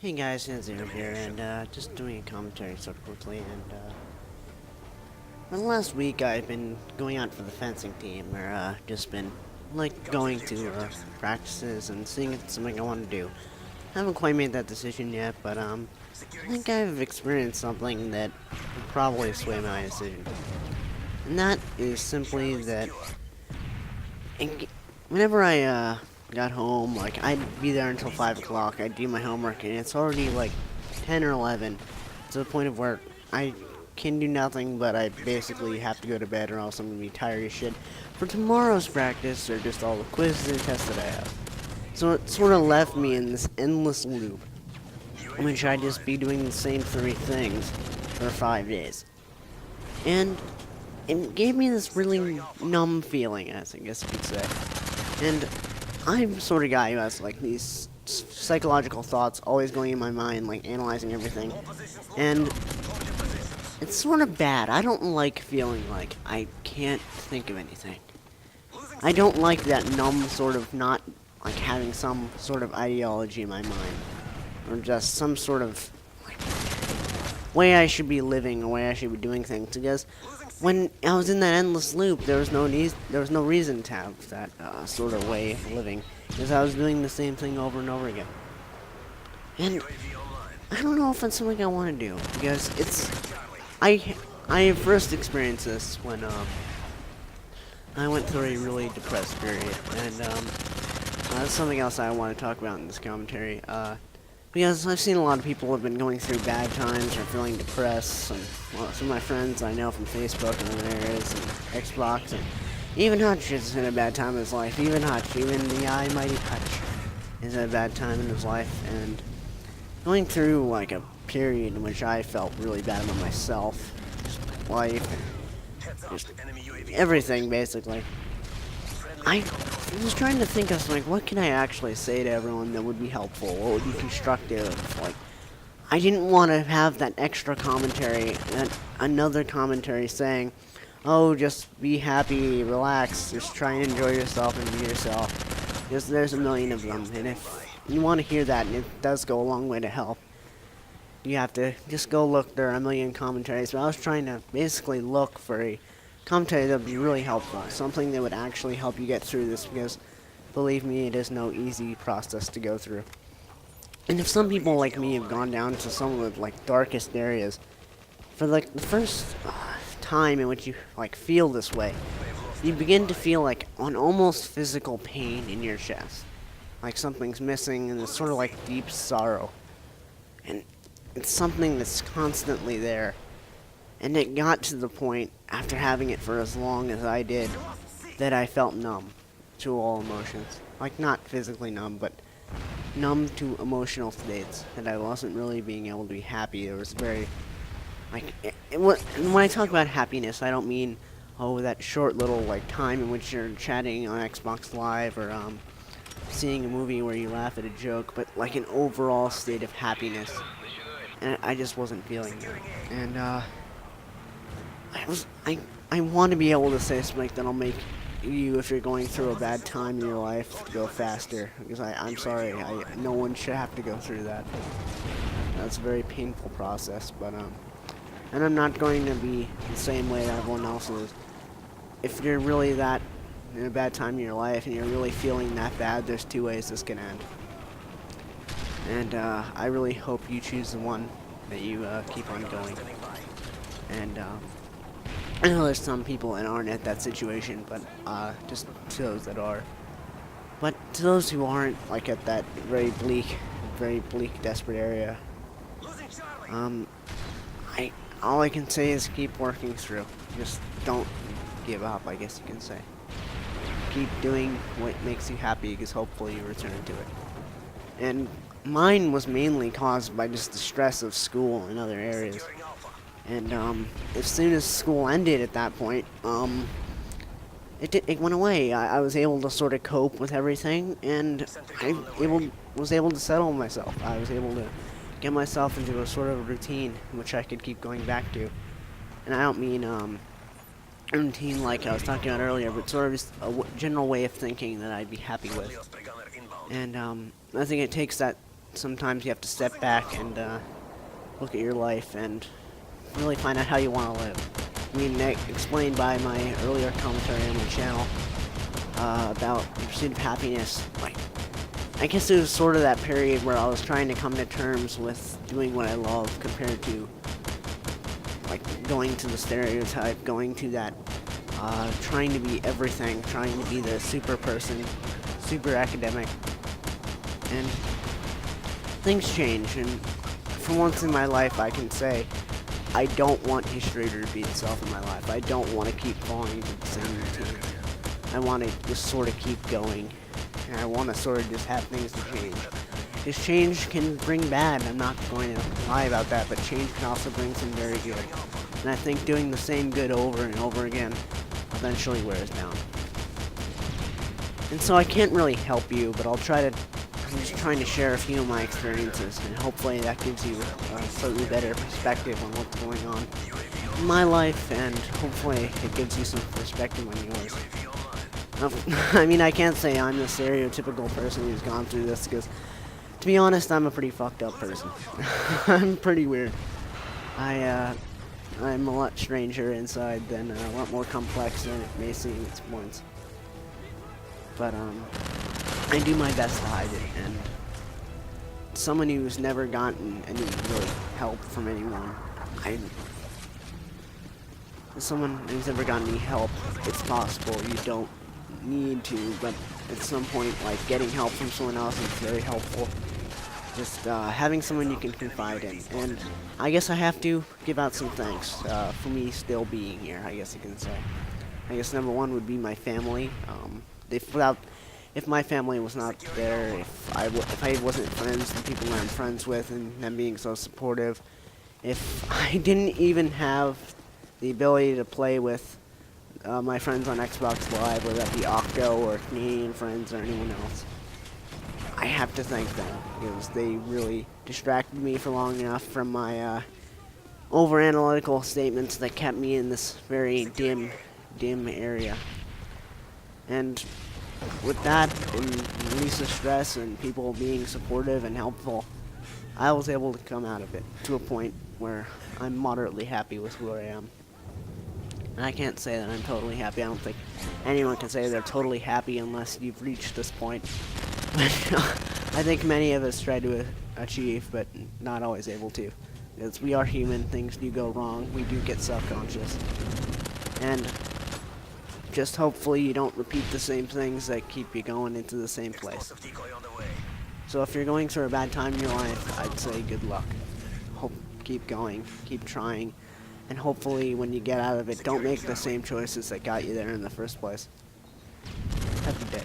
Hey guys, TanitZero here, and just doing a commentary sort of quickly, for the last week I've been going out for the fencing team, or just been, like, going to practices and seeing if it's something I want to do. I haven't quite made that decision yet, but I think I've experienced something that would probably sway my decision. And that is simply that whenever I got home, like, I'd be there until 5 o'clock, I'd do my homework, and it's already like 10 or 11, to the point of where I can do nothing, but I basically have to go to bed or else I'm going to be tired as shit for tomorrow's practice or just all the quizzes and tests that I have. So it sort of left me in this endless loop, in which I'd just be doing the same 3 things for 5 days. And it gave me this really numb feeling, as I guess you could say. And I'm the sort of guy who has, like, these psychological thoughts always going in my mind, like, analyzing everything. And it's sort of bad. I don't like feeling like I can't think of anything. I don't like that numb sort of not, like, having some sort of ideology in my mind. Or just some sort of, like, way I should be living, or way I should be doing things. Because when I was in that endless loop, there was no reason to have that sort of way of living, because I was doing the same thing over and over again. And I don't know if it's something I want to do, because I first experienced this when I went through a really depressed period, and that's something else I want to talk about in this commentary. Because I've seen a lot of people have been going through bad times or feeling depressed. Some of my friends I know from Facebook and other areas and Xbox, and even Hutch is in a bad time in his life. Even Hutch, even the mighty Hutch, is in a bad time in his life. And going through, like, a period in which I felt really bad about myself, just my life, and just everything basically. I was trying to think of, like, what can I actually say to everyone that would be helpful, what would be constructive. Like, I didn't want to have that extra commentary, that another commentary saying, oh, just be happy, relax, just try and enjoy yourself and be yourself. Because there's a million of them, and if you want to hear that, and it does go a long way to help, you have to just go look. There are a million commentaries, but I was trying to basically look for a commentary that would be really helpful, something that would actually help you get through this, because believe me, it is no easy process to go through. And if some people like me have gone down to some of the, like, darkest areas, for, like, the first time in which you, like, feel this way, you begin to feel like an almost physical pain in your chest, like something's missing, and it's sort of like deep sorrow, and it's something that's constantly there. And it got to the point, after having it for as long as I did, that I felt numb to all emotions. Like, not physically numb, but numb to emotional states. That I wasn't really being able to be happy. It was very, like, when I talk about happiness, I don't mean, oh, that short little, like, time in which you're chatting on Xbox Live, or seeing a movie where you laugh at a joke, but like an overall state of happiness. And I just wasn't feeling that. And I want to be able to say something that'll make you, if you're going through a bad time in your life, go faster. Because I'm sorry, no one should have to go through that. That's a very painful process, but and I'm not going to be the same way that everyone else is. If you're really that in a bad time in your life and you're really feeling that bad, there's 2 ways this can end. And I really hope you choose the one that you keep on going. And I know there's some people that aren't at that situation, but just to those that are. But to those who aren't, like, at that very bleak, desperate area, all I can say is keep working through. Just don't give up, I guess you can say. Keep doing what makes you happy, because hopefully you return to it. And mine was mainly caused by just the stress of school and other areas. And as soon as school ended at that point, it went away. I was able to sort of cope with everything, and was able to settle myself. I was able to get myself into a sort of routine which I could keep going back to. And I don't mean routine like I was talking about earlier, but sort of just a general way of thinking that I'd be happy with. And I think it takes that sometimes you have to step back and look at your life and really find out how you want to live. I mean, explained by my earlier commentary on my channel about the pursuit of happiness. Like, I guess it was sort of that period where I was trying to come to terms with doing what I love compared to, like, going to the stereotype, going to that, trying to be everything, trying to be the super person, super academic. And things change, and for once in my life I can say I don't want history to repeat itself in my life. I don't want to keep falling into the same routine. I want to just sort of keep going, and I want to sort of just have things to change. Because change can bring bad, I'm not going to lie about that, but change can also bring some very good. And I think doing the same good over and over again eventually wears down. And so I can't really help you, but I'm just trying to share a few of my experiences, and hopefully that gives you a slightly better perspective on what's going on in my life, and hopefully it gives you some perspective on yours. I mean, I can't say I'm the stereotypical person who's gone through this, because, to be honest, I'm a pretty fucked up person. I'm pretty weird. I'm a lot stranger inside than a lot more complex than it may seem at points. But, I do my best to hide it, and someone who's never gotten any really help from anyone, someone who's never gotten any help, it's possible. You don't need to, but at some point, like, getting help from someone else is very helpful. Just having someone you can confide in. And I guess I have to give out some thanks for me still being here, I guess you can say. I guess number one would be my family. If my family was not there, if I wasn't friends with the people that I'm friends with, and them being so supportive, if I didn't even have the ability to play with my friends on Xbox Live, whether that be Octo or Canadian friends or anyone else, I have to thank them, because they really distracted me for long enough from my over-analytical statements that kept me in this very dim area. And with that, and release of stress and people being supportive and helpful, I was able to come out of it to a point where I'm moderately happy with where I am. And I can't say that I'm totally happy. I don't think anyone can say they're totally happy unless you've reached this point. I think many of us try to achieve, but not always able to. Because we are human, things do go wrong, we do get self-conscious. And just hopefully you don't repeat the same things that keep you going into the same place. So if you're going through a bad time in your life, I'd say good luck. Keep going, keep trying, and hopefully when you get out of it, don't make the same choices that got you there in the first place. Have a good day.